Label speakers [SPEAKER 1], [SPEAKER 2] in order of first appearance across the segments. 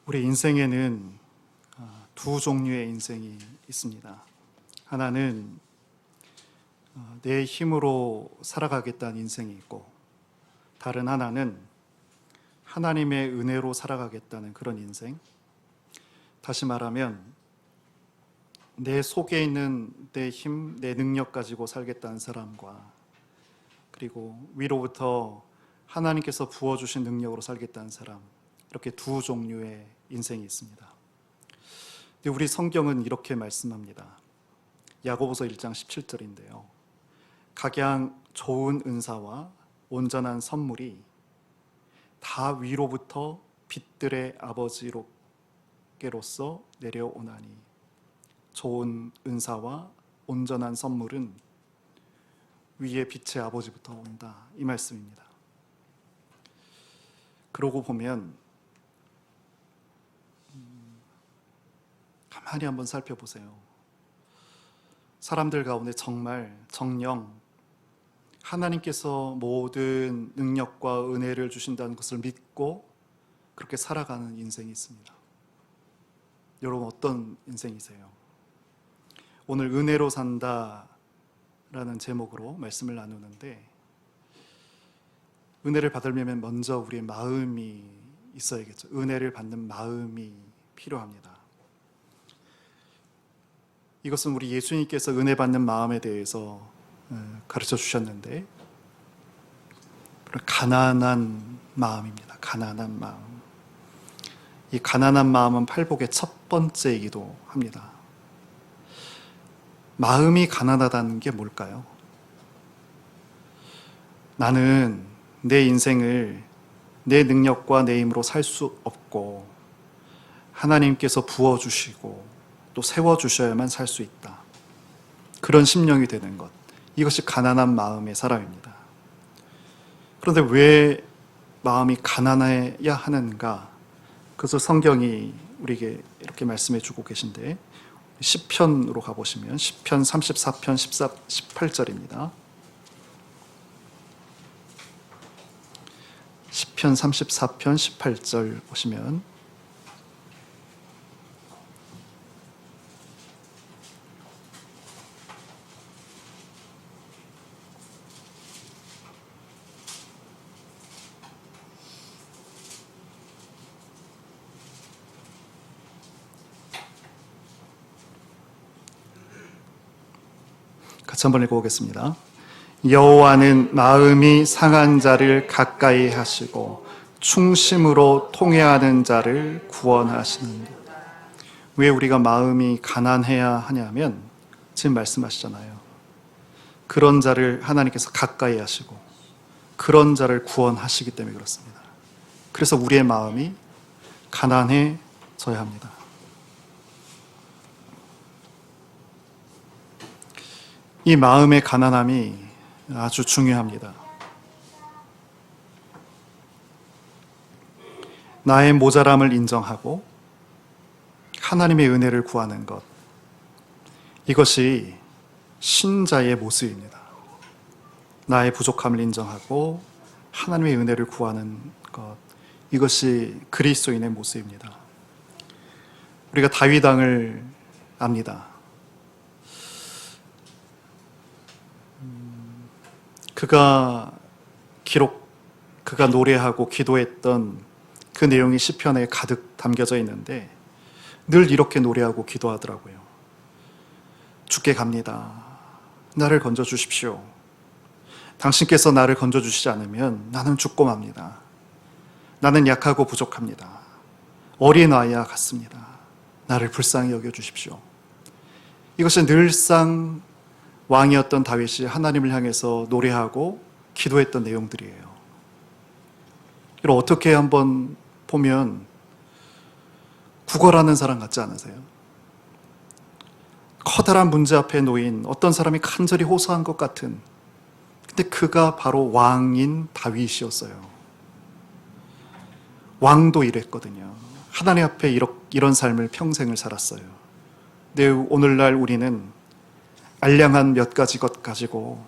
[SPEAKER 1] 우리 인생에는 두 종류의 인생이 있습니다. 하나는 내 힘으로 살아가겠다는 인생이 있고, 다른 하나는 하나님의 은혜로 살아가겠다는 그런 인생. 다시 말하면 내 속에 있는 내 힘, 내 능력 가지고 살겠다는 사람과, 그리고 위로부터 하나님께서 부어주신 능력으로 살겠다는 사람, 이렇게 두 종류의 인생이 있습니다. 근데 우리 성경은 이렇게 말씀합니다. 야고보서 1장 17절인데요. 각양 좋은 은사와 온전한 선물이 다 위로부터 빛들의 아버지로서 내려오나니, 좋은 은사와 온전한 선물은 위의 빛의 아버지부터 온다, 이 말씀입니다. 그러고 보면 가만히 한번 살펴보세요. 사람들 가운데 정말 정녕 하나님께서 모든 능력과 은혜를 주신다는 것을 믿고 그렇게 살아가는 인생이 있습니다. 여러분, 어떤 인생이세요? 오늘 은혜로 산다라는 제목으로 말씀을 나누는데, 은혜를 받으려면 먼저 우리의 마음이 있어야겠죠. 은혜를 받는 마음이 필요합니다. 이것은 우리 예수님께서 은혜 받는 마음에 대해서 가르쳐 주셨는데, 가난한 마음입니다. 가난한 마음. 이 가난한 마음은 팔복의 첫 번째이기도 합니다. 마음이 가난하다는 게 뭘까요? 나는 내 인생을 내 능력과 내 힘으로 살 수 없고 하나님께서 부어주시고 또 세워주셔야만 살 수 있다. 그런 심령이 되는 것, 이것이 가난한 마음의 사람입니다. 그런데 왜 마음이 가난해야 하는가? 그것을 성경이 우리에게 이렇게 말씀해 주고 계신데, 시편으로 가보시면 시편 34편 18절입니다. 시편 34편 18절 보시면, 같이 한번 읽어보겠습니다. 여호와는 마음이 상한 자를 가까이 하시고 충심으로 통회하는 자를 구원하시는다. 왜 우리가 마음이 가난해야 하냐면, 지금 말씀하시잖아요. 그런 자를 하나님께서 가까이 하시고 그런 자를 구원하시기 때문에 그렇습니다. 그래서 우리의 마음이 가난해져야 합니다. 이 마음의 가난함이 아주 중요합니다. 나의 모자람을 인정하고 하나님의 은혜를 구하는 것, 이것이 신자의 모습입니다. 나의 부족함을 인정하고 하나님의 은혜를 구하는 것, 이것이 그리스도인의 모습입니다. 우리가 다윗 왕을 압니다. 그가 노래하고 기도했던 그 내용이 시편에 가득 담겨져 있는데, 늘 이렇게 노래하고 기도하더라고요. 주께 갑니다. 나를 건져주십시오. 당신께서 나를 건져주시지 않으면 나는 죽고 맙니다. 나는 약하고 부족합니다. 어린아이와 같습니다. 나를 불쌍히 여겨주십시오. 이것이 늘상 왕이었던 다윗이 하나님을 향해서 노래하고 기도했던 내용들이에요. 이걸 어떻게 한번 보면 구걸하는 사람 같지 않으세요? 커다란 문제 앞에 놓인 어떤 사람이 간절히 호소한 것 같은, 근데 그가 바로 왕인 다윗이었어요. 왕도 이랬거든요. 하나님 앞에 이런 삶을 평생을 살았어요. 근데 오늘날 우리는 알량한 몇 가지 것 가지고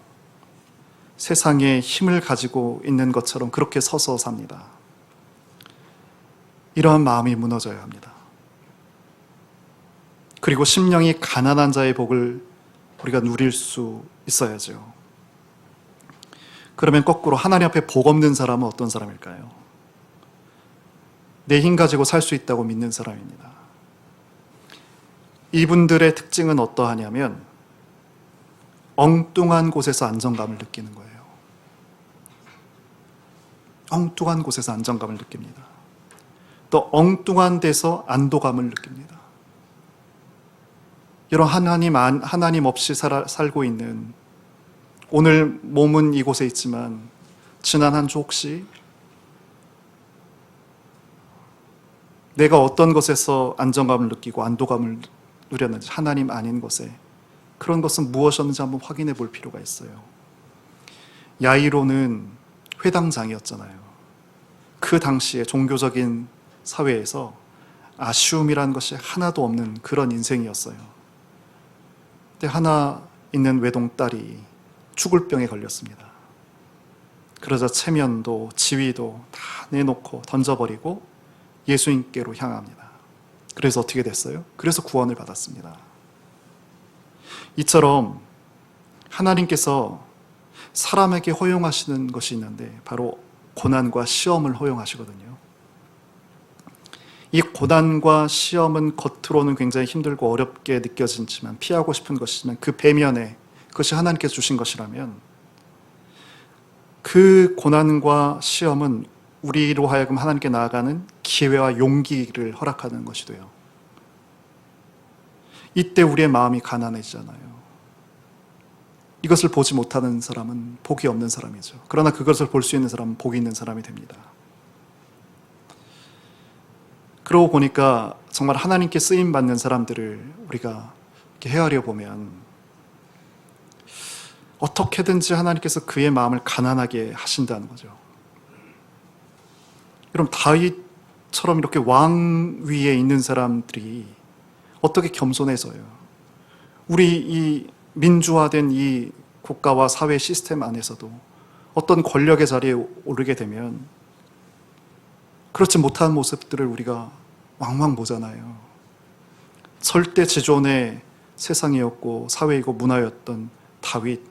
[SPEAKER 1] 세상에 힘을 가지고 있는 것처럼 그렇게 서서 삽니다. 이러한 마음이 무너져야 합니다. 그리고 심령이 가난한 자의 복을 우리가 누릴 수 있어야죠. 그러면 거꾸로 하나님 앞에 복 없는 사람은 어떤 사람일까요? 내 힘 가지고 살 수 있다고 믿는 사람입니다. 이분들의 특징은 어떠하냐면 엉뚱한 곳에서 안정감을 느끼는 거예요. 엉뚱한 곳에서 안정감을 느낍니다. 또 엉뚱한 데서 안도감을 느낍니다. 여러분, 하나님 없이 살고 있는, 오늘 몸은 이곳에 있지만 지난 한 주 혹시 내가 어떤 것에서 안정감을 느끼고 안도감을 누렸는지, 하나님 아닌 곳에, 그런 것은 무엇이었는지 한번 확인해 볼 필요가 있어요. 야이로는 회당장이었잖아요. 그 당시에 종교적인 사회에서 아쉬움이라는 것이 하나도 없는 그런 인생이었어요. 근데 하나 있는 외동딸이 죽을 병에 걸렸습니다. 그러자 체면도 지위도 다 내놓고 던져버리고 예수님께로 향합니다. 그래서 어떻게 됐어요? 그래서 구원을 받았습니다. 이처럼 하나님께서 사람에게 허용하시는 것이 있는데 바로 고난과 시험을 허용하시거든요. 이 고난과 시험은 겉으로는 굉장히 힘들고 어렵게 느껴지지만, 피하고 싶은 것이지만, 그 배면에 그것이 하나님께서 주신 것이라면 그 고난과 시험은 우리로 하여금 하나님께 나아가는 기회와 용기를 허락하는 것이 돼요. 이때 우리의 마음이 가난해지잖아요. 이것을 보지 못하는 사람은 복이 없는 사람이죠. 그러나 그것을 볼 수 있는 사람은 복이 있는 사람이 됩니다. 그러고 보니까 정말 하나님께 쓰임받는 사람들을 우리가 이렇게 헤아려 보면 어떻게든지 하나님께서 그의 마음을 가난하게 하신다는 거죠. 여러분, 다윗처럼 이렇게 왕 위에 있는 사람들이 어떻게 겸손해져요? 우리 이 민주화된 이 국가와 사회 시스템 안에서도 어떤 권력의 자리에 오르게 되면 그렇지 못한 모습들을 우리가 왕왕 보잖아요. 절대 지존의 세상이었고 사회이고 문화였던 다윗,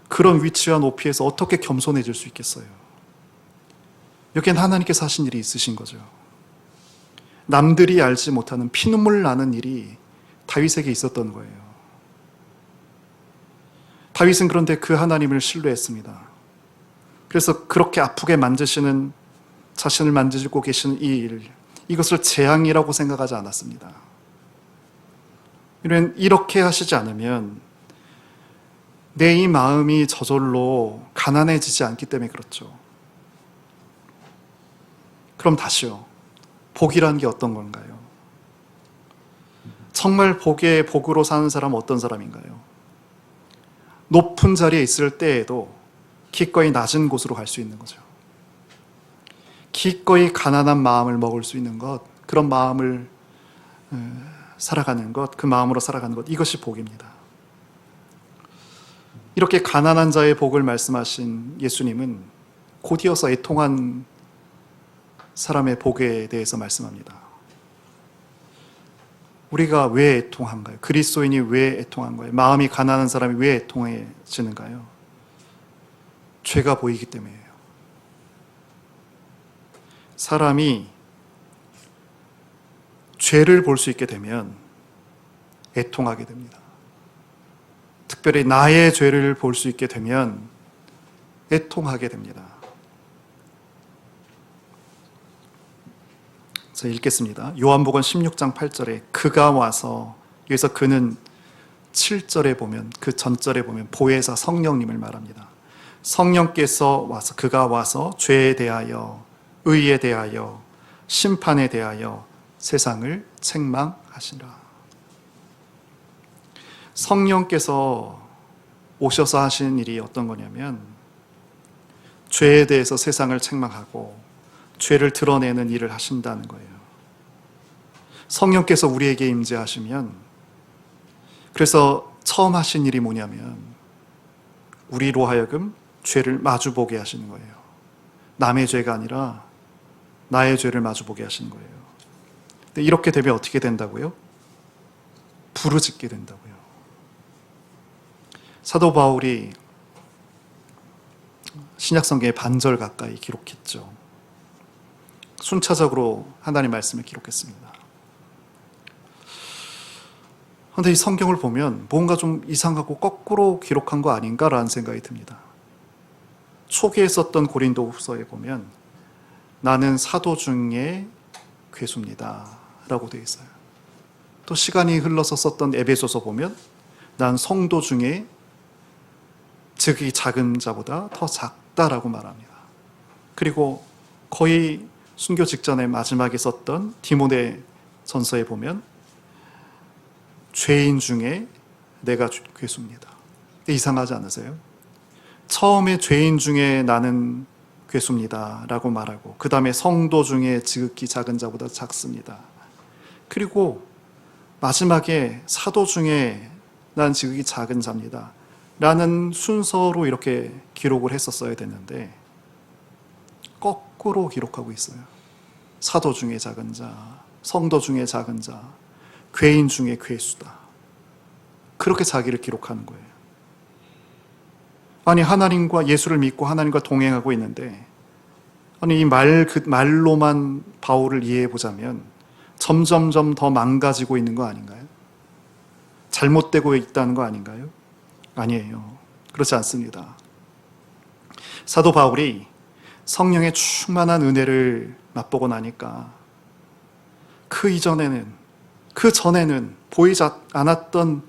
[SPEAKER 1] 그런 위치와 높이에서 어떻게 겸손해질 수 있겠어요? 여기엔 하나님께서 하신 일이 있으신 거죠. 남들이 알지 못하는 피눈물 나는 일이 다윗에게 있었던 거예요. 다윗은 그런데 그 하나님을 신뢰했습니다. 그래서 그렇게 아프게 만드시는, 자신을 만지고 계시는 이 일, 이것을 재앙이라고 생각하지 않았습니다. 이렇게 하시지 않으면 내 이 마음이 저절로 가난해지지 않기 때문에 그렇죠. 그럼 다시요. 복이라는 게 어떤 건가요? 정말 복으로 사는 사람은 어떤 사람인가요? 높은 자리에 있을 때에도 기꺼이 낮은 곳으로 갈 수 있는 거죠. 기꺼이 가난한 마음을 먹을 수 있는 것, 그런 마음을 살아가는 것, 그 마음으로 살아가는 것, 이것이 복입니다. 이렇게 가난한 자의 복을 말씀하신 예수님은 곧이어서 애통한 사람의 복에 대해서 말씀합니다. 우리가 왜 애통한가요? 그리스도인이 왜 애통한 거예요? 마음이 가난한 사람이 왜 애통해지는가요? 죄가 보이기 때문이에요. 사람이 죄를 볼 수 있게 되면 애통하게 됩니다. 특별히 나의 죄를 볼 수 있게 되면 애통하게 됩니다. 제가 읽겠습니다. 요한복음 16장 8절에 그가 와서, 여기서 그는 7절에 보면, 그 전절에 보면 보혜사 성령님을 말합니다. 성령께서 와서, 그가 와서 죄에 대하여, 의에 대하여, 심판에 대하여 세상을 책망하시라. 성령께서 오셔서 하신 일이 어떤 거냐면 죄에 대해서 세상을 책망하고 죄를 드러내는 일을 하신다는 거예요. 성령께서 우리에게 임재하시면, 그래서 처음 하신 일이 뭐냐면 우리로 하여금 죄를 마주보게 하시는 거예요. 남의 죄가 아니라 나의 죄를 마주보게 하시는 거예요. 근데 이렇게 되면 어떻게 된다고요? 부르짖게 된다고요. 사도 바울이 신약성경에 반절 가까이 기록했죠. 순차적으로 하나님의 말씀을 기록했습니다. 그런데 이 성경을 보면 뭔가 좀 이상하고 거꾸로 기록한 거 아닌가라는 생각이 듭니다. 초기에 썼던 고린도후서에 보면 나는 사도 중에 괴수입니다 라고 되어 있어요. 또 시간이 흘러서 썼던 에베소서 보면 난 성도 중에 즉이 작은 자보다 더 작다라고 말합니다. 그리고 거의 순교 직전에 마지막에 썼던 디모데 전서에 보면 죄인 중에 내가 괴수입니다. 이상하지 않으세요? 처음에 죄인 중에 나는 괴수입니다 라고 말하고 그 다음에 성도 중에 지극히 작은 자보다 작습니다. 그리고 마지막에 사도 중에 난 지극히 작은 자입니다 라는 순서로 이렇게 기록을 했었어야 되는데 거꾸로 기록하고 있어요. 사도 중에 작은 자, 성도 중에 작은 자, 괴인 중에 괴수다. 그렇게 자기를 기록하는 거예요. 아니 하나님과 예수를 믿고 하나님과 동행하고 있는데 아니 이 말로만 바울을 이해해 보자면 점점점 더 망가지고 있는 거 아닌가요? 잘못되고 있다는 거 아닌가요? 아니에요. 그렇지 않습니다. 사도 바울이 성령의 충만한 은혜를 맛보고 나니까 그 이전에는 그 전에는 보이지 않았던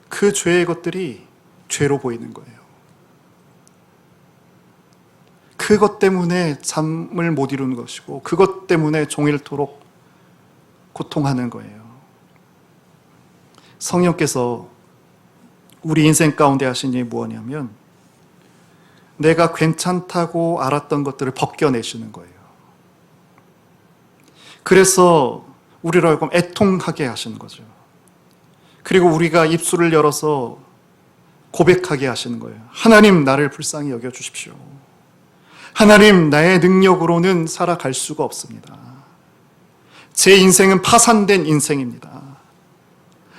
[SPEAKER 1] 그 죄의 것들이 죄로 보이는 거예요. 그것 때문에 잠을 못 이루는 것이고 그것 때문에 종일토록 고통하는 거예요. 성령께서 우리 인생 가운데 하신 일이 무엇이냐면 내가 괜찮다고 알았던 것들을 벗겨내시는 거예요. 그래서 우리를 하여금 애통하게 하시는 거죠. 그리고 우리가 입술을 열어서 고백하게 하시는 거예요. 하나님 나를 불쌍히 여겨주십시오. 하나님 나의 능력으로는 살아갈 수가 없습니다. 제 인생은 파산된 인생입니다.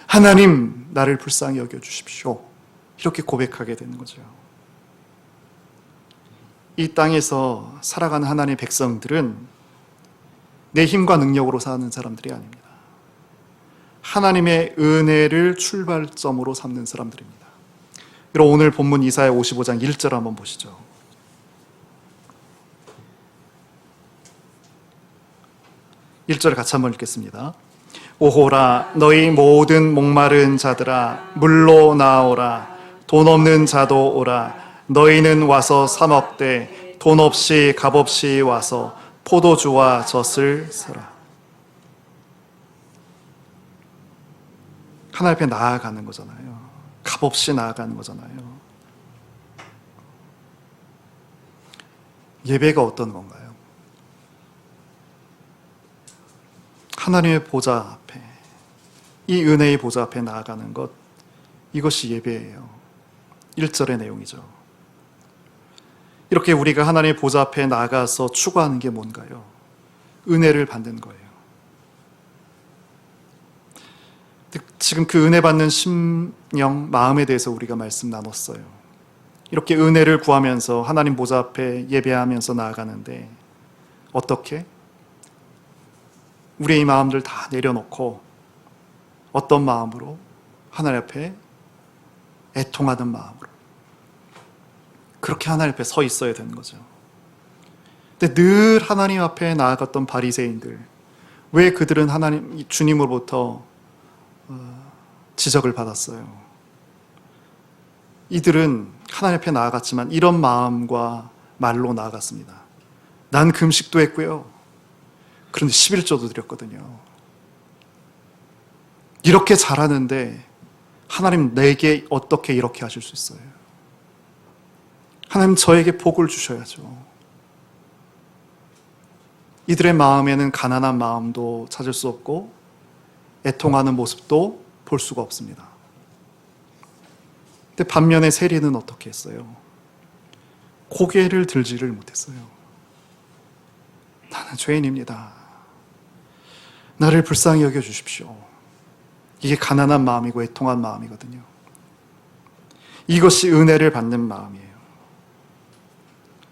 [SPEAKER 1] 하나님 나를 불쌍히 여겨주십시오. 이렇게 고백하게 되는 거죠. 이 땅에서 살아가는 하나님의 백성들은 내 힘과 능력으로 사는 사람들이 아닙니다. 하나님의 은혜를 출발점으로 삼는 사람들입니다. 그럼 오늘 본문 이사야 55장 1절 한번 보시죠. 1절 같이 한번 읽겠습니다. 오호라 너희 모든 목마른 자들아 물로 나오라 돈 없는 자도 오라 너희는 와서 사 먹되 돈 없이 값 없이 와서 포도주와 젖을 사라. 하나님 앞에 나아가는 거잖아요. 값 없이 나아가는 거잖아요. 예배가 어떤 건가요? 하나님의 보좌 앞에, 이 은혜의 보좌 앞에 나아가는 것, 이것이 예배예요. 1절의 내용이죠. 이렇게 우리가 하나님의 보좌 앞에 나가서 추구하는 게 뭔가요? 은혜를 받는 거예요. 지금 그 은혜 받는 심령, 마음에 대해서 우리가 말씀 나눴어요. 이렇게 은혜를 구하면서 하나님 보좌 앞에 예배하면서 나아가는데 어떻게? 우리의 마음들 다 내려놓고 어떤 마음으로? 하나님 앞에 애통하는 마음으로 그렇게 하나님 앞에 서 있어야 되는 거죠. 근데 늘 하나님 앞에 나아갔던 바리새인들, 왜 그들은 하나님 주님으로부터 지적을 받았어요? 이들은 하나님 앞에 나아갔지만 이런 마음과 말로 나아갔습니다. 난 금식도 했고요. 그런데 11조도 드렸거든요. 이렇게 잘하는데 하나님 내게 어떻게 이렇게 하실 수 있어요? 하나님 저에게 복을 주셔야죠. 이들의 마음에는 가난한 마음도 찾을 수 없고 애통하는 모습도 볼 수가 없습니다. 근데 반면에 세리는 어떻게 했어요? 고개를 들지를 못했어요. 나는 죄인입니다. 나를 불쌍히 여겨 주십시오. 이게 가난한 마음이고 애통한 마음이거든요. 이것이 은혜를 받는 마음이에요.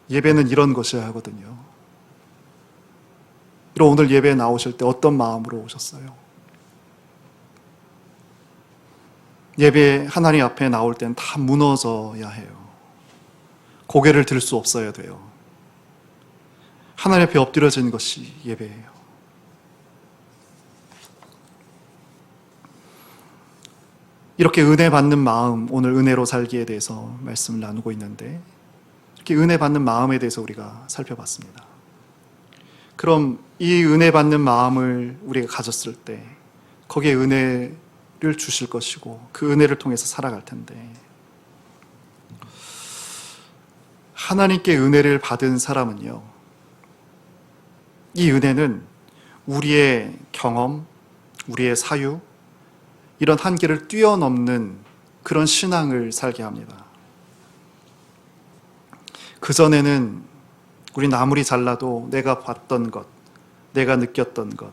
[SPEAKER 1] 예배는 이런 것이어야 하거든요. 그럼 오늘 예배에 나오실 때 어떤 마음으로 오셨어요? 예배 하나님 앞에 나올 땐 다 무너져야 해요. 고개를 들 수 없어야 돼요. 하나님 앞에 엎드려지는 것이 예배예요. 이렇게 은혜 받는 마음, 오늘 은혜로 살기에 대해서 말씀을 나누고 있는데, 이렇게 은혜 받는 마음에 대해서 우리가 살펴봤습니다. 그럼 이 은혜 받는 마음을 우리가 가졌을 때 거기에 은혜를 주실 것이고 그 은혜를 통해서 살아갈 텐데, 하나님께 은혜를 받은 사람은요, 이 은혜는 우리의 경험, 우리의 사유, 이런 한계를 뛰어넘는 그런 신앙을 살게 합니다. 그전에는 우린 아무리 잘나도 내가 봤던 것, 내가 느꼈던 것,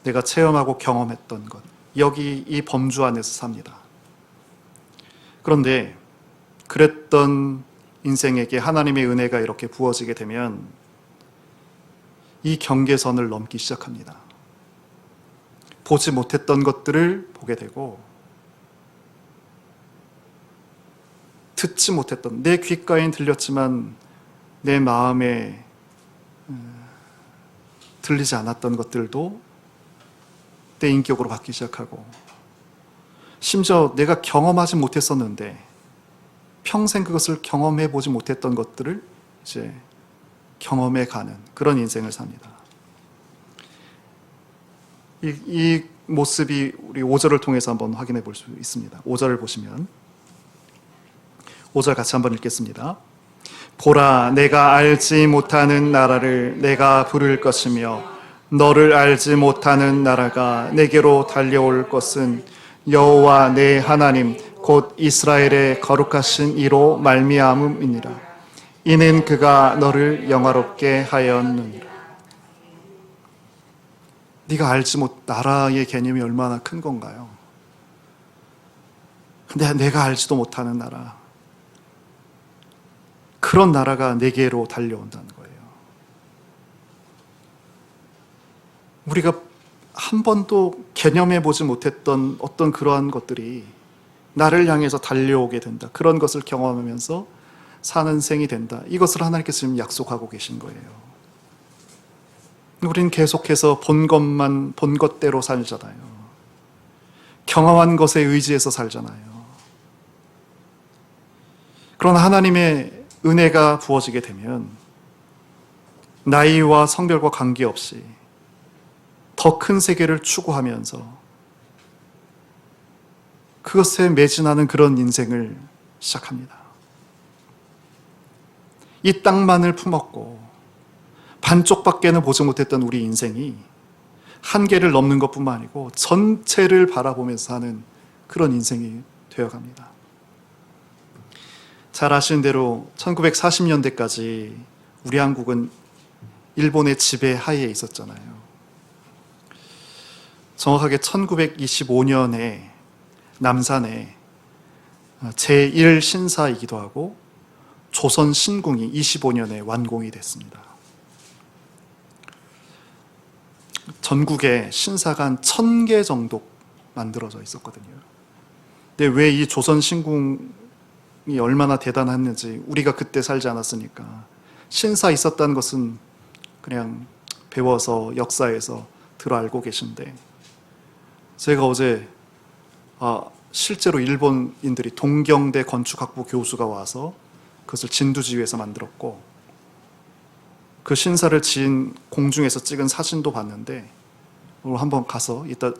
[SPEAKER 1] 내가 체험하고 경험했던 것, 여기 이 범주 안에서 삽니다. 그런데 그랬던 인생에게 하나님의 은혜가 이렇게 부어지게 되면 이 경계선을 넘기 시작합니다. 보지 못했던 것들을 보게 되고, 듣지 못했던, 내 귓가엔 들렸지만 내 마음에 들리지 않았던 것들도 내 인격으로 받기 시작하고, 심지어 내가 경험하지 못했었는데 평생 그것을 경험해 보지 못했던 것들을 이제 경험해 가는 그런 인생을 삽니다. 이 모습이 우리 5절을 통해서 한번 확인해 볼 수 있습니다. 5절을 보시면, 5절 같이 한번 읽겠습니다. 보라, 내가 알지 못하는 나라를 내가 부를 것이며 너를 알지 못하는 나라가 내게로 달려올 것은 여호와 내 하나님 곧 이스라엘의 거룩하신 이로 말미암음이니라. 이는 그가 너를 영화롭게 하였느니라. 네가 알지 못, 나라의 개념이 얼마나 큰 건가요? 근데 내가 알지도 못하는 나라, 그런 나라가 내게로 달려온다는 거예요. 우리가 한 번도 개념해 보지 못했던 어떤 그러한 것들이 나를 향해서 달려오게 된다. 그런 것을 경험하면서 사는 생이 된다. 이것을 하나님께서 지금 약속하고 계신 거예요. 우리는 계속해서 본 것대로 살잖아요. 경험한 것에 의지해서 살잖아요. 그러나 하나님의 은혜가 부어지게 되면 나이와 성별과 관계없이 더 큰 세계를 추구하면서 그것에 매진하는 그런 인생을 시작합니다. 이 땅만을 품었고 반쪽밖에는 보지 못했던 우리 인생이 한계를 넘는 것뿐만 아니고 전체를 바라보면서 사는 그런 인생이 되어갑니다. 잘 아시는 대로 1940년대까지 우리 한국은 일본의 지배 하에 있었잖아요. 정확하게 1925년에 남산에 제1신사이기도 하고 조선 신궁이 25년에 완공이 됐습니다. 전국에 신사가 한 1000개 정도 만들어져 있었거든요. 근데 왜 이 조선 신궁이 얼마나 대단했는지 우리가 그때 살지 않았으니까 신사 있었다는 것은 그냥 배워서 역사에서 들어 알고 계신데, 제가 어제 실제로 일본인들이 동경대 건축학부 교수가 와서 그것을 진두지휘해서 만들었고 그 신사를 지은 공중에서 찍은 사진도 봤는데, 오늘 한번 가서 이따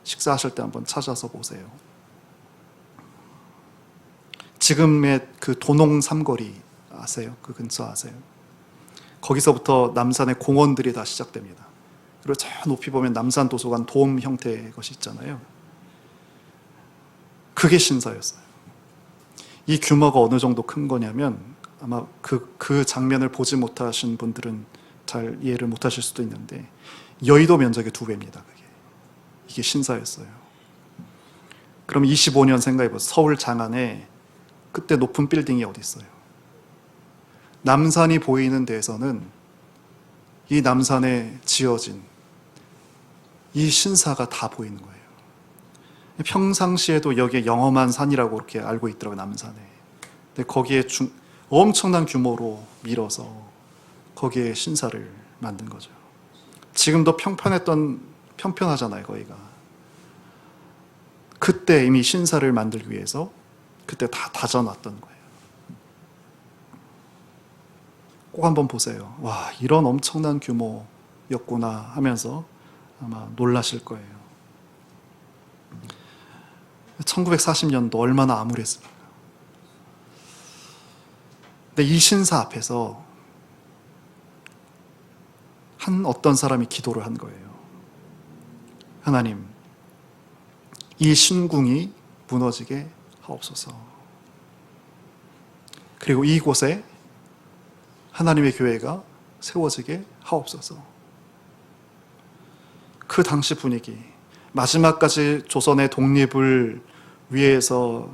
[SPEAKER 1] 식사하실 때 한번 찾아서 보세요. 지금의 그 도농 삼거리 아세요? 그 근처 아세요? 거기서부터 남산의 공원들이 다 시작됩니다. 그리고 저 높이 보면 남산 도서관 돔 형태의 것이 있잖아요. 그게 신사였어요. 이 규모가 어느 정도 큰 거냐면 아마 그 장면을 보지 못하신 분들은 잘 이해를 못하실 수도 있는데 여의도 면적의 2배입니다. 이게 신사였어요. 그럼 25년 생각해보세요. 서울 장안에 그때 높은 빌딩이 어디 있어요? 남산이 보이는 데에서는 이 남산에 지어진 이 신사가 다 보이는 거예요. 평상시에도 여기에 영험한 산이라고 그렇게 알고 있더라고요, 남산에. 근데 거기에 엄청난 규모로 밀어서 거기에 신사를 만든 거죠. 지금도 평편하잖아요, 거기가. 그때 이미 신사를 만들기 위해서 그때 다 다져놨던 거예요. 꼭 한번 보세요. 와, 이런 엄청난 규모였구나 하면서 아마 놀라실 거예요. 1940년도 얼마나 암울했습니까? 근데 이 신사 앞에서 어떤 사람이 기도를 한 거예요. 하나님, 이 신궁이 무너지게 하옵소서. 그리고 이곳에 하나님의 교회가 세워지게 하옵소서. 그 당시 분위기, 마지막까지 조선의 독립을 위해서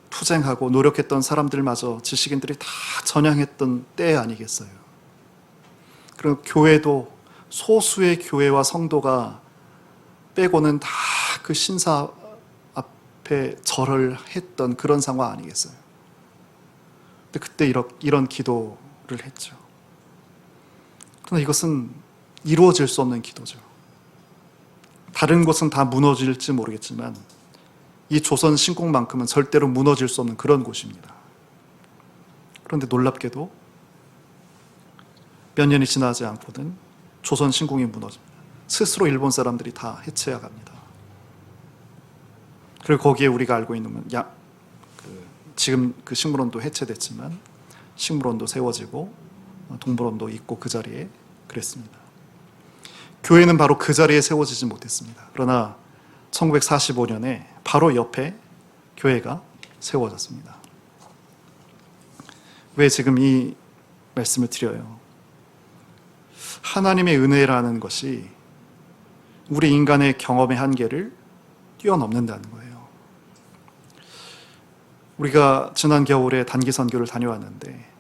[SPEAKER 1] 투쟁하고 노력했던 사람들마저 지식인들이 다 전향했던 때 아니겠어요? 그리고 교회도 소수의 교회와 성도가 빼고는 다 그 신사 앞에 절을 했던 그런 상황 아니겠어요? 근데 그때 이런 기도를 했죠. 그러나 이것은 이루어질 수 없는 기도죠. 다른 곳은 다 무너질지 모르겠지만 이 조선 신궁만큼은 절대로 무너질 수 없는 그런 곳입니다. 그런데 놀랍게도 몇 년이 지나지 않고는 조선 신궁이 무너집니다. 스스로 일본 사람들이 다 해체해갑니다. 그리고 거기에 우리가 알고 있는 지금 그 식물원도 해체됐지만 식물원도 세워지고 동물원도 있고 그 자리에 그랬습니다. 교회는 바로 그 자리에 세워지지 못했습니다. 그러나 1945년에 바로 옆에 교회가 세워졌습니다. 왜 지금 이 말씀을 드려요? 하나님의 은혜라는 것이 우리 인간의 경험의 한계를 뛰어넘는다는 거예요. 우리가 지난 겨울에 단기 선교를 다녀왔는데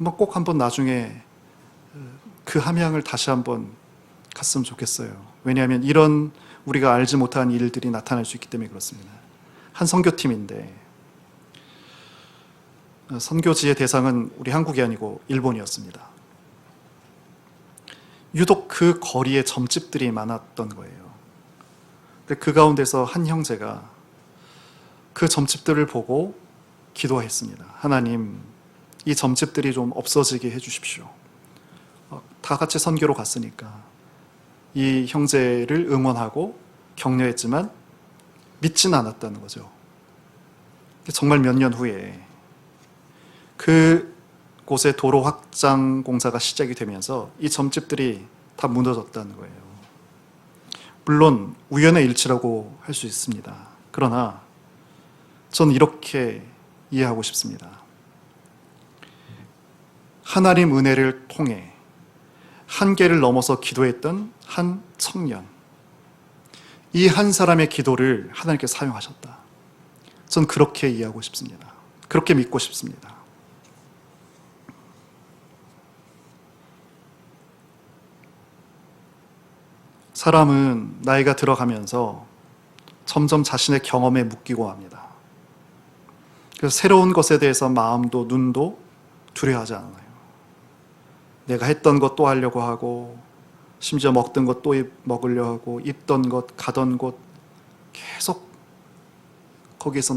[SPEAKER 1] 꼭 한번 나중에 그 함양을 다시 한번 갔으면 좋겠어요. 왜냐하면 이런 우리가 알지 못한 일들이 나타날 수 있기 때문에 그렇습니다. 한 선교팀인데 선교지의 대상은 우리 한국이 아니고 일본이었습니다. 유독 그 거리에 점집들이 많았던 거예요. 근데 그 가운데서 한 형제가 그 점집들을 보고 기도했습니다. 하나님, 이 점집들이 좀 없어지게 해주십시오. 다 같이 선교로 갔으니까 이 형제를 응원하고 격려했지만 믿지는 않았다는 거죠. 정말 몇 년 후에 그곳에 도로 확장 공사가 시작이 되면서 이 점집들이 다 무너졌다는 거예요. 물론 우연의 일치라고 할 수 있습니다. 그러나 저는 이렇게 이해하고 싶습니다. 하나님 은혜를 통해 한계를 넘어서 기도했던 한 청년, 이 한 사람의 기도를 하나님께서 사용하셨다. 전 그렇게 이해하고 싶습니다. 그렇게 믿고 싶습니다. 사람은 나이가 들어가면서 점점 자신의 경험에 묶이고 합니다. 그래서 새로운 것에 대해서 마음도 눈도 두려워하지 않아요. 내가 했던 것 또 하려고 하고, 심지어 먹던 것 또 먹으려 하고, 입던 것, 가던 곳 계속 거기에서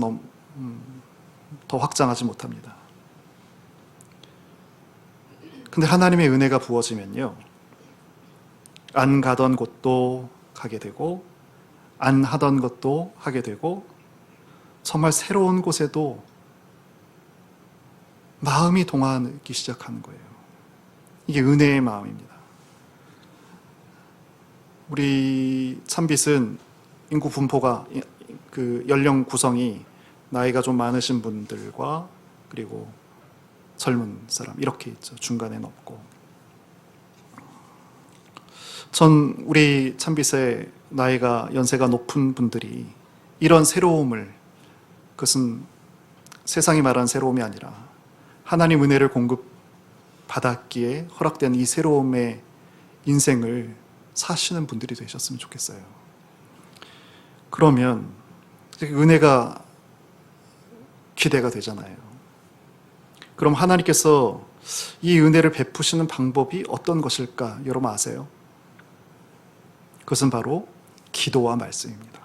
[SPEAKER 1] 더 확장하지 못합니다. 근데 하나님의 은혜가 부어지면요, 안 가던 곳도 가게 되고 안 하던 것도 하게 되고 정말 새로운 곳에도 마음이 동하기 시작하는 거예요. 이게 은혜의 마음입니다. 우리 참빛은 인구 분포가 그 연령 구성이 나이가 좀 많으신 분들과 그리고 젊은 사람 이렇게 있죠. 중간에는 없고. 전 우리 참빛의 나이가 연세가 높은 분들이 이런 새로움을, 그것은 세상이 말하는 새로움이 아니라 하나님 은혜를 공급받았기에 허락된 이 새로움의 인생을 사시는 분들이 되셨으면 좋겠어요. 그러면 은혜가 기대가 되잖아요. 그럼 하나님께서 이 은혜를 베푸시는 방법이 어떤 것일까? 여러분 아세요? 그것은 바로 기도와 말씀입니다.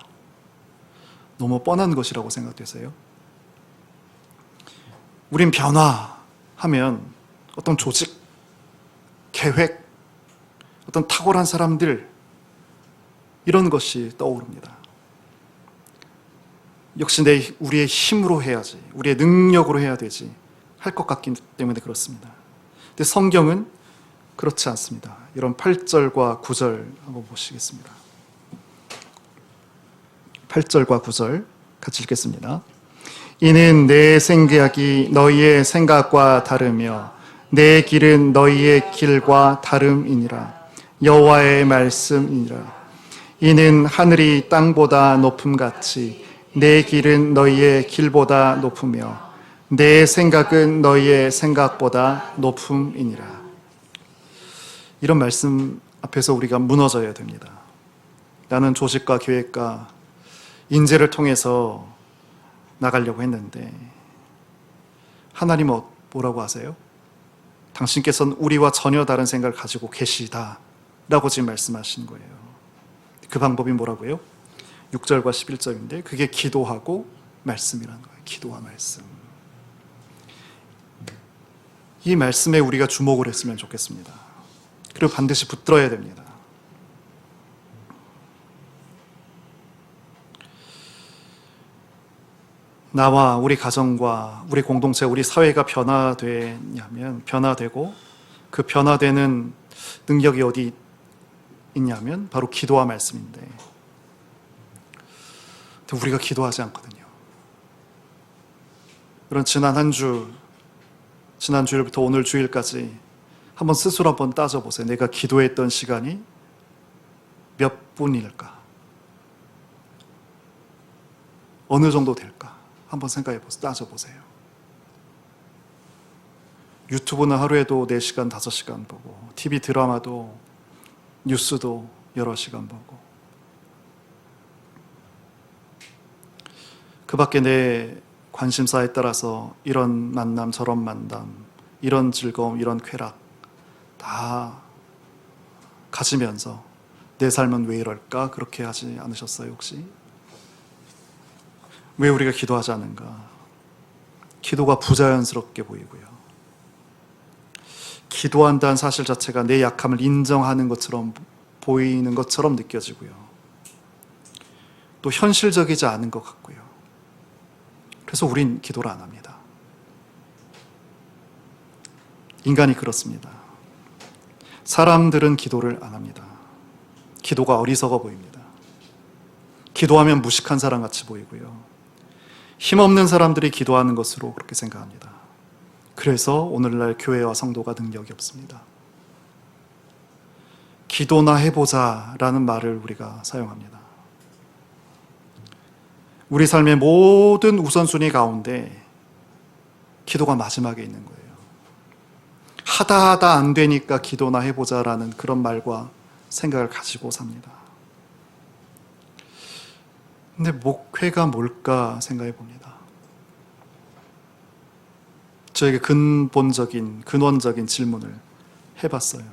[SPEAKER 1] 너무 뻔한 것이라고 생각되세요? 우린 변화하면 어떤 조직, 계획, 어떤 탁월한 사람들, 이런 것이 떠오릅니다. 역시 우리의 힘으로 해야지, 우리의 능력으로 해야 되지 할 것 같기 때문에 그렇습니다. 근데 성경은 그렇지 않습니다. 이런 8절과 9절 한번 보시겠습니다. 8절과 9절 같이 읽겠습니다. 이는 내 생각이 너희의 생각과 다르며 내 길은 너희의 길과 다름이니라. 여호와의 말씀이니라. 이는 하늘이 땅보다 높음같이 내 길은 너희의 길보다 높으며 내 생각은 너희의 생각보다 높음이니라. 이런 말씀 앞에서 우리가 무너져야 됩니다. 나는 조직과 계획과 인재를 통해서 나가려고 했는데 하나님은 뭐라고 하세요? 당신께서는 우리와 전혀 다른 생각을 가지고 계시다 라고 지금 말씀하시는 거예요. 그 방법이 뭐라고요? 6절과 11절인데 그게 기도하고 말씀이라는 거예요. 기도와 말씀. 이 말씀에 우리가 주목을 했으면 좋겠습니다. 그리고 반드시 붙들어야 됩니다. 나와 우리 가정과 우리 공동체, 우리 사회가 변화되냐면 변화되고 그 변화되는 능력이 어디 있냐면 바로 기도와 말씀인데 우리가 기도하지 않거든요. 그런 지난 한 주, 지난 주일부터 오늘 주일까지 한번 스스로 한번 따져보세요. 내가 기도했던 시간이 몇 분일까? 어느 정도 될까? 한번 생각해보세요. 따져보세요. 유튜브는 하루에도 4시간, 5시간 보고 TV 드라마도 뉴스도 여러 시간 보고 그 밖에 내 관심사에 따라서 이런 만남, 저런 만남, 이런 즐거움, 이런 쾌락 다 가지면서 내 삶은 왜 이럴까? 그렇게 하지 않으셨어요, 혹시? 왜 우리가 기도하지 않은가? 기도가 부자연스럽게 보이고요. 기도한다는 사실 자체가 내 약함을 인정하는 것처럼 보이는 것처럼 느껴지고요. 또 현실적이지 않은 것 같고요. 그래서 우린 기도를 안 합니다. 인간이 그렇습니다. 사람들은 기도를 안 합니다. 기도가 어리석어 보입니다. 기도하면 무식한 사람 같이 보이고요. 힘없는 사람들이 기도하는 것으로 그렇게 생각합니다. 그래서 오늘날 교회와 성도가 능력이 없습니다. 기도나 해보자 라는 말을 우리가 사용합니다. 우리 삶의 모든 우선순위 가운데 기도가 마지막에 있는 거예요. 하다 안 되니까 기도나 해보자 라는 그런 말과 생각을 가지고 삽니다. 근데 목회가 뭘까 생각해 봅니다. 저에게 근원적인 질문을 해봤어요.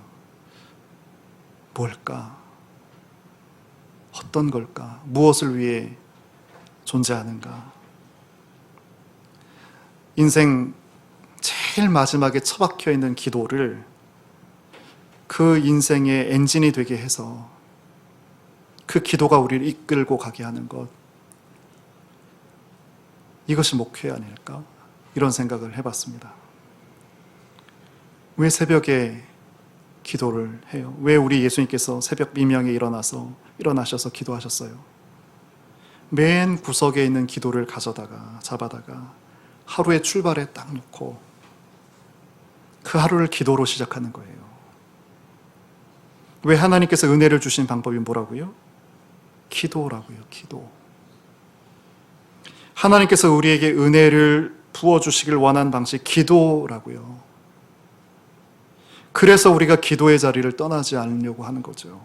[SPEAKER 1] 뭘까? 어떤 걸까? 무엇을 위해 존재하는가? 인생 제일 마지막에 처박혀 있는 기도를 그 인생의 엔진이 되게 해서 그 기도가 우리를 이끌고 가게 하는 것, 이것이 목회 아닐까? 이런 생각을 해봤습니다. 왜 새벽에 기도를 해요? 왜 우리 예수님께서 새벽 미명에 일어나셔서 기도하셨어요? 맨 구석에 있는 기도를 잡아다가 하루의 출발에 딱 놓고 그 하루를 기도로 시작하는 거예요. 왜 하나님께서 은혜를 주신 방법이 뭐라고요? 기도라고요. 기도. 하나님께서 우리에게 은혜를 부어주시길 원한 방식 기도라고요. 그래서 우리가 기도의 자리를 떠나지 않으려고 하는 거죠.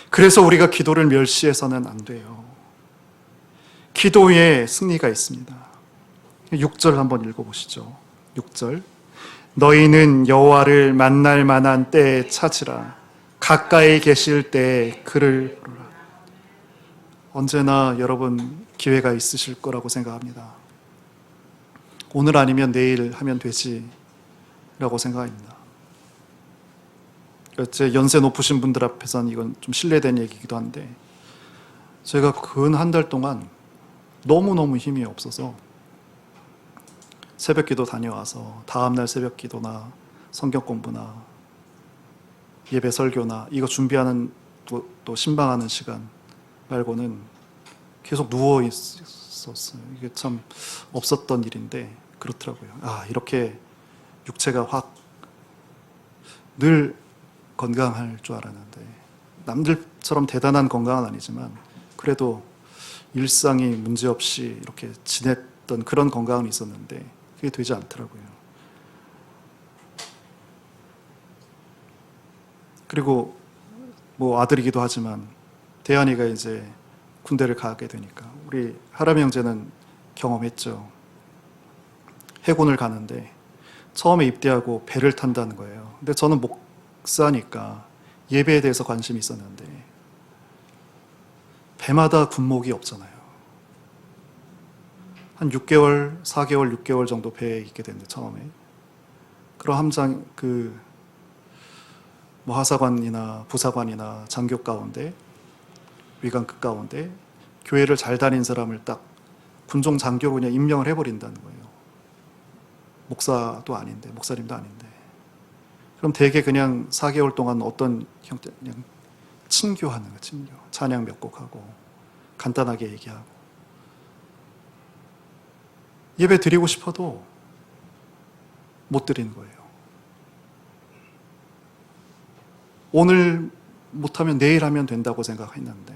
[SPEAKER 1] 그래서 우리가 기도를 멸시해서는 안 돼요. 기도에 승리가 있습니다. 6절 한번 읽어보시죠. 6절. 너희는 여호와를 만날 만한 때에 찾으라. 가까이 계실 때에 그를 부르라. 언제나 여러분 기회가 있으실 거라고 생각합니다. 오늘 아니면 내일 하면 되지라고 생각합니다. 제 연세 높으신 분들 앞에서는 이건 좀 실례된 얘기이기도 한데, 제가 근 한 달 동안 너무너무 힘이 없어서 새벽 기도 다녀와서 다음날 새벽 기도나 성경 공부나 예배 설교나 이거 준비하는 또 신방하는 시간 말고는 계속 누워 있었어요. 이게 참 없었던 일인데 그렇더라고요. 이렇게 육체가 확 늘 건강할 줄 알았는데, 남들처럼 대단한 건강은 아니지만 그래도 일상이 문제없이 이렇게 지냈던 그런 건강은 있었는데 그게 되지 않더라고요. 그리고 뭐 아들이기도 하지만 대한이가 이제 군대를 가게 되니까, 우리 하람이 형제는 경험했죠. 해군을 가는데 처음에 입대하고 배를 탄다는 거예요. 근데 저는 목사니까 예배에 대해서 관심이 있었는데 배마다 군목이 없잖아요. 한 6개월, 4개월, 6개월 정도 배에 있게 됐는데 처음에. 그럼 함장 뭐 하사관이나 부사관이나 장교 가운데, 위관급 가운데 교회를 잘 다닌 사람을 딱 군종 장교로 그냥 임명을 해버린다는 거예요. 목사도 아닌데, 목사님도 아닌데. 그럼 대개 그냥 4개월 동안 어떤 형태, 그냥 친교하는 거예요. 친교. 찬양 몇 곡 하고 간단하게 얘기하고. 예배 드리고 싶어도 못 드리는 거예요. 오늘 못하면 내일 하면 된다고 생각했는데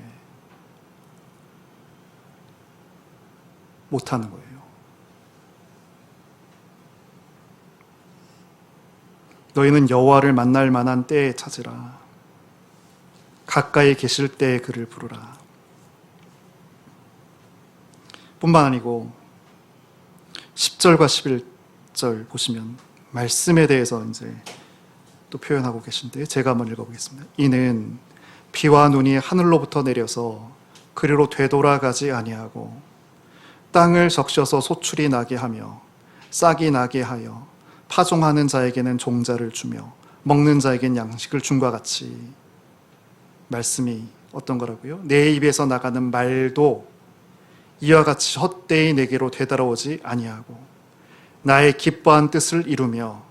[SPEAKER 1] 못하는 거예요. 너희는 여호와를 만날 만한 때에 찾으라. 가까이 계실 때에 그를 부르라. 뿐만 아니고 10절과 11절 보시면 말씀에 대해서 이제 또 표현하고 계신데, 제가 한번 읽어보겠습니다. 이는 비와 눈이 하늘로부터 내려서 그리로 되돌아가지 아니하고 땅을 적셔서 소출이 나게 하며 싹이 나게 하여 파종하는 자에게는 종자를 주며 먹는 자에게는 양식을 줌과 같이. 말씀이 어떤 거라고요? 내 입에서 나가는 말도 이와 같이 헛되이 내게로 되돌아오지 아니하고 나의 기뻐한 뜻을 이루며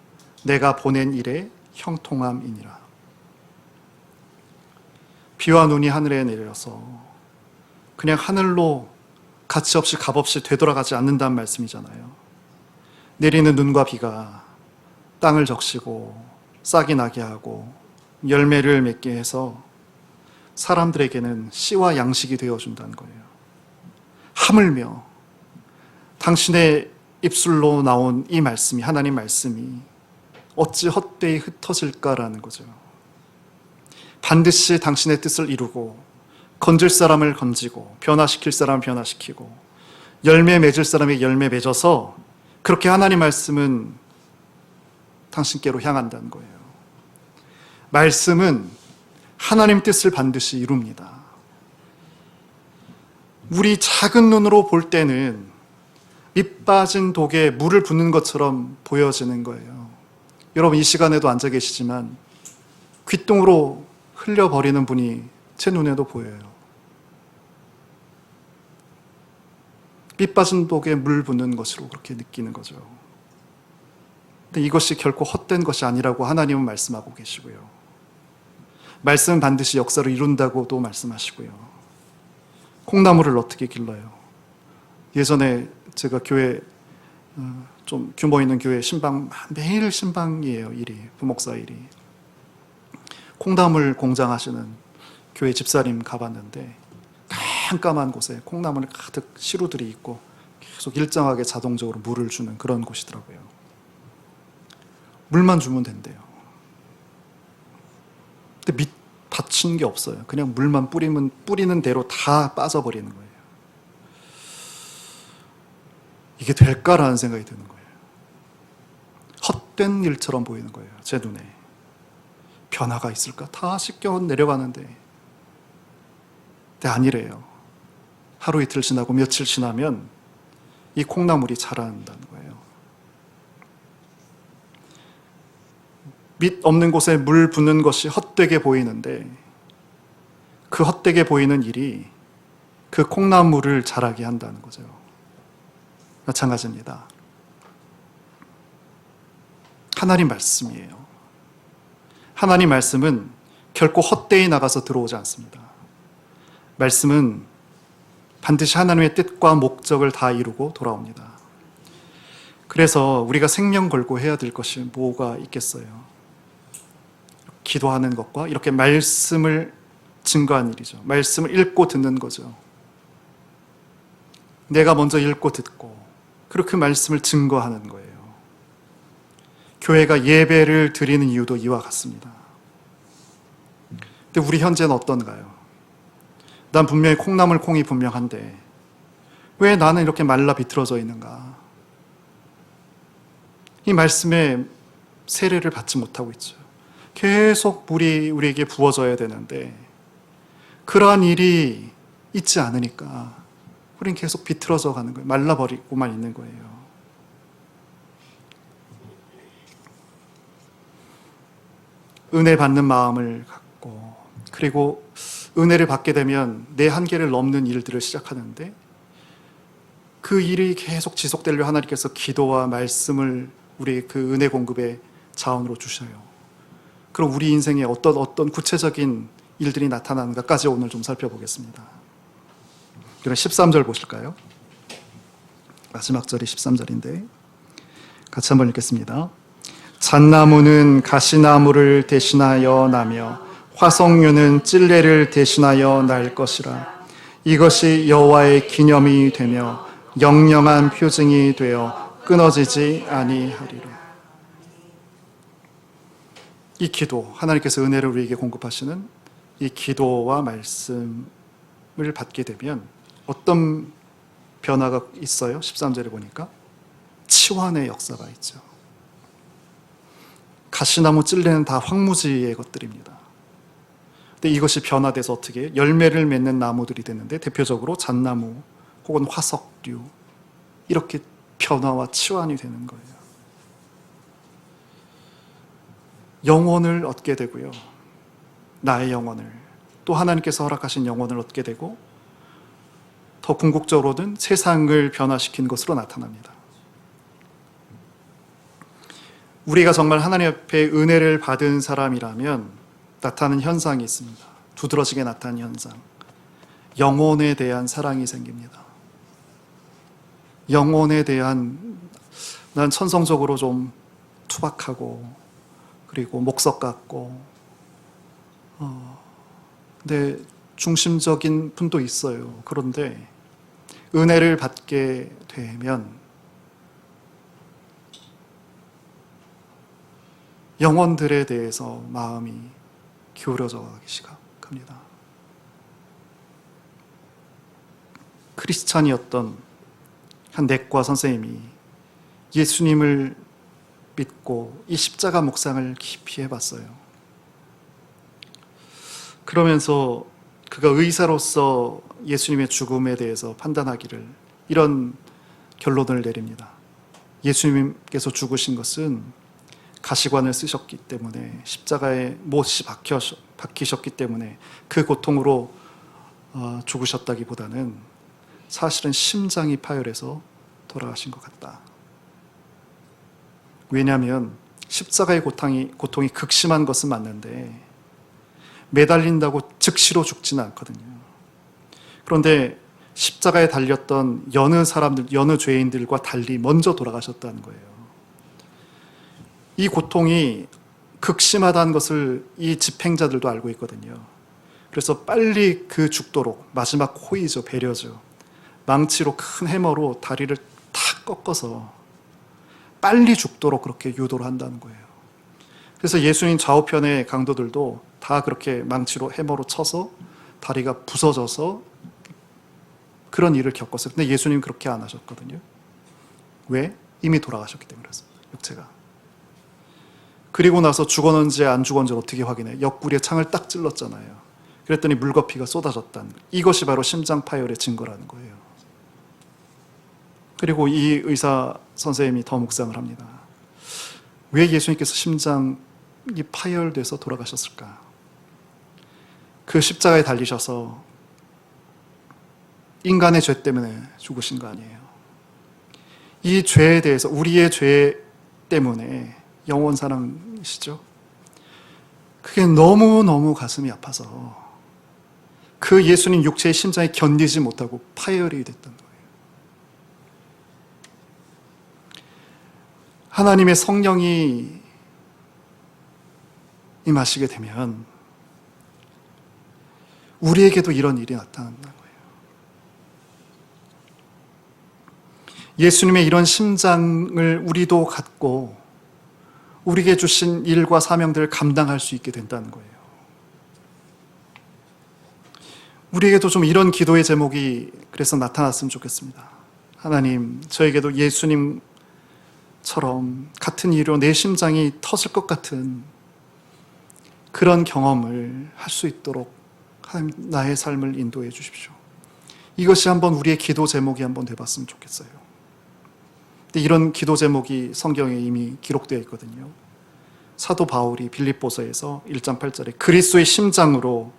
[SPEAKER 1] 내가 보낸 일에 형통함이니라. 비와 눈이 하늘에 내려서 그냥 하늘로 가치 없이 값 없이 되돌아가지 않는다는 말씀이잖아요. 내리는 눈과 비가 땅을 적시고 싹이 나게 하고 열매를 맺게 해서 사람들에게는 씨와 양식이 되어준다는 거예요. 하물며 당신의 입술로 나온 이 말씀이, 하나님 말씀이 어찌 헛되이 흩어질까라는 거죠. 반드시 당신의 뜻을 이루고 건질 사람을 건지고 변화시킬 사람을 변화시키고 열매 맺을 사람에게 열매 맺어서, 그렇게 하나님 말씀은 당신께로 향한다는 거예요. 말씀은 하나님 뜻을 반드시 이룹니다. 우리 작은 눈으로 볼 때는 밑 빠진 독에 물을 붓는 것처럼 보여지는 거예요. 여러분 이 시간에도 앉아 계시지만 귓등으로 흘려버리는 분이 제 눈에도 보여요. 밑 빠진 독에 물 붓는 것으로 그렇게 느끼는 거죠. 근데 이것이 결코 헛된 것이 아니라고 하나님은 말씀하고 계시고요. 말씀은 반드시 역사를 이룬다고도 말씀하시고요. 콩나물을 어떻게 길러요? 예전에 제가 교회 좀 규모 있는 교회 신방, 매일 신방이에요. 일이, 부목사 일이. 콩나물 공장 하시는 교회 집사님 가봤는데 깜깜한 곳에 콩나물 가득 시루들이 있고 계속 일정하게 자동적으로 물을 주는 그런 곳이더라고요. 물만 주면 된대요. 근데 밑 받친 게 없어요. 그냥 물만 뿌리면 뿌리는 대로 다 빠져버리는 거예요. 이게 될까라는 생각이 드는 거예요. 헛된 일처럼 보이는 거예요. 제 눈에. 변화가 있을까? 다 씻겨 내려가는데. 근데 아니래요. 하루 이틀 지나고 며칠 지나면 이 콩나물이 자란다는 거예요. 밑 없는 곳에 물 붓는 것이 헛되게 보이는데 그 헛되게 보이는 일이 그 콩나물을 자라게 한다는 거죠. 마찬가지입니다. 하나님 말씀이에요. 하나님 말씀은 결코 헛되이 나가서 들어오지 않습니다. 말씀은 반드시 하나님의 뜻과 목적을 다 이루고 돌아옵니다. 그래서 우리가 생명 걸고 해야 될 것이 뭐가 있겠어요? 기도하는 것과 이렇게 말씀을 증거하는 일이죠. 말씀을 읽고 듣는 거죠. 내가 먼저 읽고 듣고 그리고 그 말씀을 증거하는 거예요. 교회가 예배를 드리는 이유도 이와 같습니다. 근데 우리 현재는 어떤가요? 난 분명히 콩나물 콩이 분명한데 왜 나는 이렇게 말라 비틀어져 있는가? 이 말씀에 세례를 받지 못하고 있죠. 계속 물이 우리에게 부어져야 되는데 그러한 일이 있지 않으니까 우린 계속 비틀어져 가는 거예요. 말라버리고만 있는 거예요. 은혜 받는 마음을 갖고 그리고 은혜를 받게 되면 내 한계를 넘는 일들을 시작하는데 그 일이 계속 지속되려 하나님께서 기도와 말씀을 우리 그 은혜 공급의 자원으로 주셔요. 그럼 우리 인생에 어떤 구체적인 일들이 나타나는가까지 오늘 좀 살펴보겠습니다. 그럼 13절 보실까요? 마지막 절이 13절인데 같이 한번 읽겠습니다. 잣나무는 가시나무를 대신하여 나며 화석류는 찔레를 대신하여 날 것이라. 이것이 여호와의 기념이 되며 영영한 표징이 되어 끊어지지 아니하리라. 이 기도, 하나님께서 은혜를 우리에게 공급하시는 이 기도와 말씀을 받게 되면 어떤 변화가 있어요? 13절에 보니까 치환의 역사가 있죠. 가시나무 찔레는 다 황무지의 것들입니다. 근데 이것이 변화돼서 어떻게 열매를 맺는 나무들이 되는데 대표적으로 잣나무 혹은 화석류 이렇게 변화와 치환이 되는 거예요. 영혼을 얻게 되고요. 나의 영혼을 또 하나님께서 허락하신 영혼을 얻게 되고 더 궁극적으로는 세상을 변화시킨 것으로 나타납니다. 우리가 정말 하나님 앞에 은혜를 받은 사람이라면 나타나는 현상이 있습니다. 두드러지게 나타나는 현상. 영혼에 대한 사랑이 생깁니다. 영혼에 대한 난 천성적으로 좀 투박하고 그리고 목석 같고 근데 중심적인 분도 있어요. 그런데 은혜를 받게 되면 영혼들에 대해서 마음이 기울어져 가기 시작합니다. 크리스찬이었던 한 내과 선생님이 예수님을 믿고 이 십자가 묵상을 깊이 해봤어요. 그러면서 그가 의사로서 예수님의 죽음에 대해서 판단하기를 이런 결론을 내립니다. 예수님께서 죽으신 것은 가시관을 쓰셨기 때문에 십자가에 못이 박히셨기 때문에 그 고통으로 죽으셨다기보다는 사실은 심장이 파열해서 돌아가신 것 같다. 왜냐하면 십자가의 고통이 극심한 것은 맞는데 매달린다고 즉시로 죽지는 않거든요. 그런데 십자가에 달렸던 여느 사람들, 여느 죄인들과 달리 먼저 돌아가셨다는 거예요. 이 고통이 극심하다는 것을 이 집행자들도 알고 있거든요. 그래서 빨리 그 죽도록, 마지막 호의죠, 배려죠, 망치로, 큰 해머로 다리를 탁 꺾어서 빨리 죽도록 그렇게 유도를 한다는 거예요. 그래서 예수님 좌우편의 강도들도 다 그렇게 망치로, 해머로 쳐서 다리가 부서져서 그런 일을 겪었어요. 근데 예수님 그렇게 안 하셨거든요. 왜? 이미 돌아가셨기 때문에 그렇습니다. 육체가. 그리고 나서 죽었는지 안 죽었는지 어떻게 확인해? 옆구리에 창을 딱 찔렀잖아요. 그랬더니 물과 피가 쏟아졌다는 거예요. 이것이 바로 심장 파열의 증거라는 거예요. 그리고 이 의사 선생님이 더 묵상을 합니다. 왜 예수님께서 심장이 파열돼서 돌아가셨을까? 그 십자가에 달리셔서 인간의 죄 때문에 죽으신 거 아니에요. 이 죄에 대해서, 우리의 죄 때문에 영원 사랑이시죠. 그게 너무너무 가슴이 아파서 그 예수님 육체의 심장이 견디지 못하고 파열이 됐던 거예요. 하나님의 성령이 임하시게 되면 우리에게도 이런 일이 나타난다는 거예요. 예수님의 이런 심장을 우리도 갖고 우리에게 주신 일과 사명들을 감당할 수 있게 된다는 거예요. 우리에게도 좀 이런 기도의 제목이 그래서 나타났으면 좋겠습니다. 하나님, 저에게도 예수님처럼 같은 이유로 내 심장이 터질 것 같은 그런 경험을 할 수 있도록 하나님, 나의 삶을 인도해 주십시오. 이것이 한번 우리의 기도 제목이 한번 돼봤으면 좋겠어요. 근데 이런 기도 제목이 성경에 이미 기록되어 있거든요. 사도 바울이 빌립보서에서 1장 8절에 그리스도의 심장으로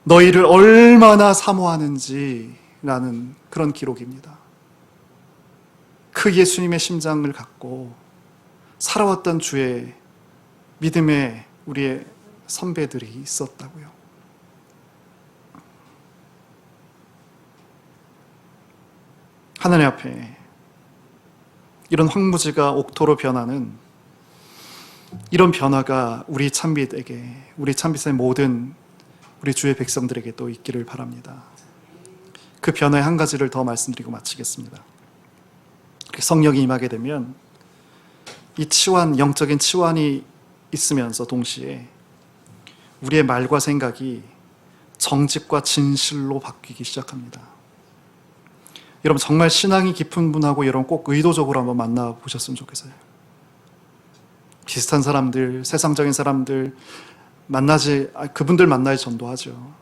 [SPEAKER 1] 너희를 얼마나 사모하는지라는 그런 기록입니다. 그 예수님의 심장을 갖고 살아왔던 주의 믿음의 우리의 선배들이 있었다고요. 하나님 앞에 이런 황무지가 옥토로 변하는 이런 변화가 우리 찬빛에게, 우리 찬빛의 모든 우리 주의 백성들에게 또 있기를 바랍니다. 그 변화의 한 가지를 더 말씀드리고 마치겠습니다. 성령이 임하게 되면 이 치환, 영적인 치환이 있으면서 동시에 우리의 말과 생각이 정직과 진실로 바뀌기 시작합니다. 여러분, 정말 신앙이 깊은 분하고 여러분 꼭 의도적으로 한번 만나보셨으면 좋겠어요. 비슷한 사람들, 세상적인 사람들 그분들 만나야 전도하죠.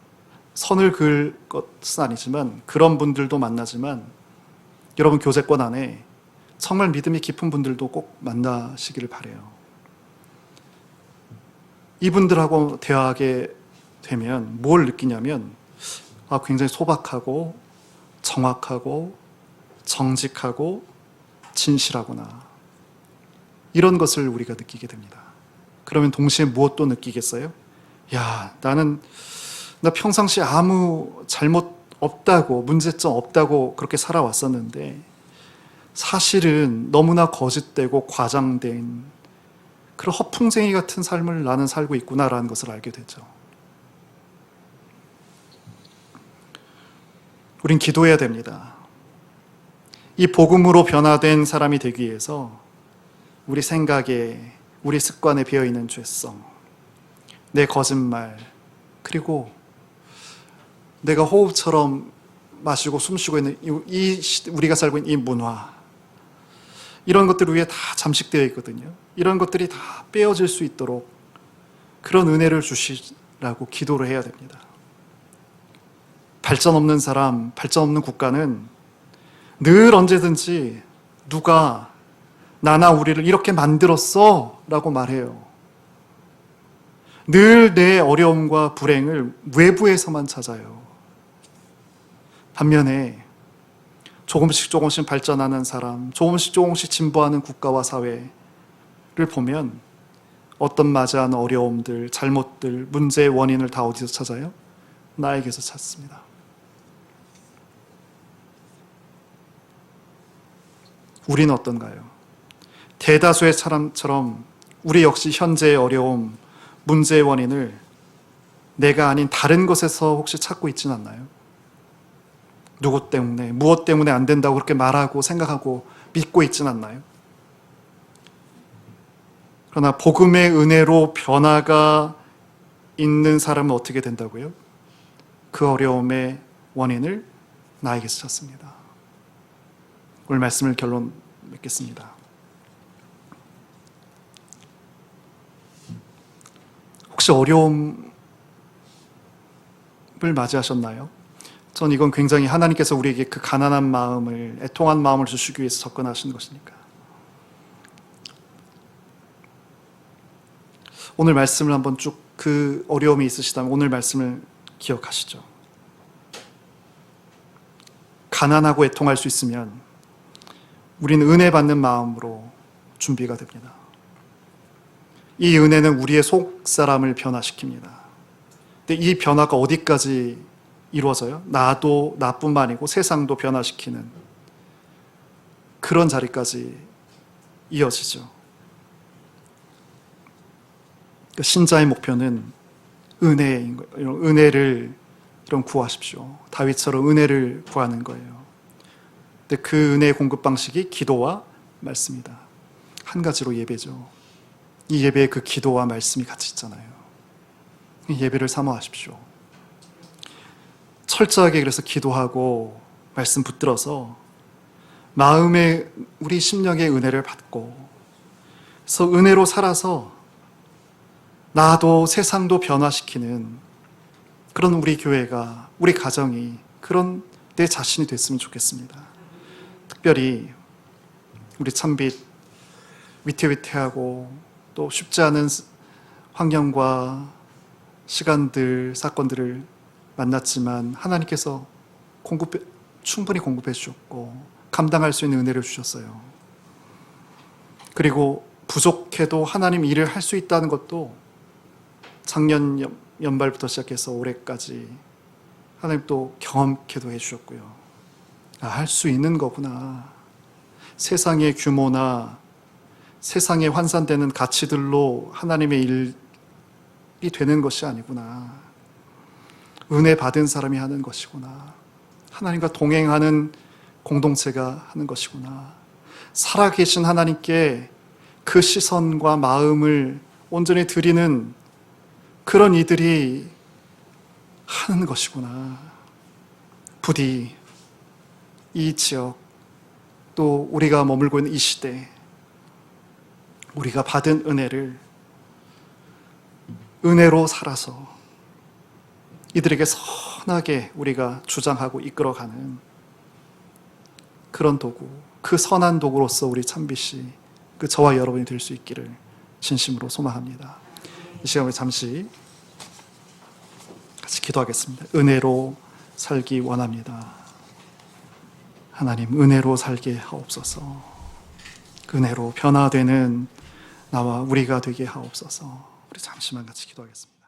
[SPEAKER 1] 선을 그을 것은 아니지만 그런 분들도 만나지만 여러분 교제권 안에 정말 믿음이 깊은 분들도 꼭 만나시기를 바라요. 이분들하고 대화하게 되면 뭘 느끼냐면 굉장히 소박하고 정확하고 정직하고 진실하구나, 이런 것을 우리가 느끼게 됩니다. 그러면 동시에 무엇도 느끼겠어요? 나 평상시에 아무 잘못 없다고, 문제점 없다고 그렇게 살아왔었는데 사실은 너무나 거짓되고 과장된 그런 허풍쟁이 같은 삶을 나는 살고 있구나라는 것을 알게 되죠. 우린 기도해야 됩니다. 이 복음으로 변화된 사람이 되기 위해서 우리 생각에, 우리 습관에 배어있는 죄성, 내 거짓말, 그리고 내가 호흡처럼 마시고 숨쉬고 있는 우리가 살고 있는 이 문화, 이런 것들 위에 다 잠식되어 있거든요. 이런 것들이 다 빼어질 수 있도록 그런 은혜를 주시라고 기도를 해야 됩니다. 발전 없는 사람, 발전 없는 국가는 늘 언제든지 누가 나나 우리를 이렇게 만들었어 라고 말해요. 늘 내 어려움과 불행을 외부에서만 찾아요. 반면에 조금씩 조금씩 발전하는 사람, 조금씩 진보하는 국가와 사회를 보면 어떤 맞이하는 어려움들, 잘못들, 문제의 원인을 다 어디서 찾아요? 나에게서 찾습니다. 우리는 어떤가요? 대다수의 사람처럼 우리 역시 현재의 어려움, 문제의 원인을 내가 아닌 다른 것에서 혹시 찾고 있지는 않나요? 누구 때문에, 무엇 때문에 안 된다고 그렇게 말하고 생각하고 믿고 있지는 않나요? 그러나 복음의 은혜로 변화가 있는 사람은 어떻게 된다고요? 그 어려움의 원인을 나에게서 찾습니다. 오늘 말씀을 결론 맺겠습니다. 혹시 어려움을 맞이하셨나요? 전 이건 굉장히 하나님께서 우리에게 그 가난한 마음을, 애통한 마음을 주시기 위해서 접근하신 것이니까. 오늘 말씀을 한번 쭉 그 어려움이 있으시다면 오늘 말씀을 기억하시죠. 가난하고 애통할 수 있으면 우리는 은혜 받는 마음으로 준비가 됩니다. 이 은혜는 우리의 속사람을 변화시킵니다. 근데 이 변화가 어디까지 이루어져요? 나도 나뿐만 아니고 세상도 변화시키는 그런 자리까지 이어지죠. 신자의 목표는 은혜인 거예요. 은혜를 구하십시오. 다윗처럼 은혜를 구하는 거예요. 근데 그 은혜의 공급 방식이 기도와 말씀이다. 한 가지로 예배죠. 이 예배에 그 기도와 말씀이 같이 있잖아요. 이 예배를 사모하십시오. 철저하게 그래서 기도하고 말씀 붙들어서 마음의 우리 심령의 은혜를 받고 그래서 은혜로 살아서 나도 세상도 변화시키는 그런 우리 교회가, 우리 가정이 그런 내 자신이 됐으면 좋겠습니다. 특별히 우리 참빛 위태위태하고 또 쉽지 않은 환경과 시간들, 사건들을 만났지만 하나님께서 충분히 공급해 주셨고 감당할 수 있는 은혜를 주셨어요. 그리고 부족해도 하나님 일을 할 수 있다는 것도 작년 연말부터 시작해서 올해까지 하나님 또 경험케도 해주셨고요. 할 수 있는 거구나. 세상의 규모나 세상에 환산되는 가치들로 하나님의 일이 되는 것이 아니구나. 은혜 받은 사람이 하는 것이구나. 하나님과 동행하는 공동체가 하는 것이구나. 살아계신 하나님께 그 시선과 마음을 온전히 드리는 그런 이들이 하는 것이구나. 부디 이 지역 또 우리가 머물고 있는 이 시대 우리가 받은 은혜를 은혜로 살아서 이들에게 선하게 우리가 주장하고 이끌어가는 그런 도구, 그 선한 도구로서 우리 참빛이 그 저와 여러분이 될 수 있기를 진심으로 소망합니다. 이 시간 우리 잠시 같이 기도하겠습니다. 은혜로 살기 원합니다. 하나님, 은혜로 살게 하옵소서. 은혜로 변화되는 나와 우리가 되게 하옵소서. 우리 잠시만 같이 기도하겠습니다.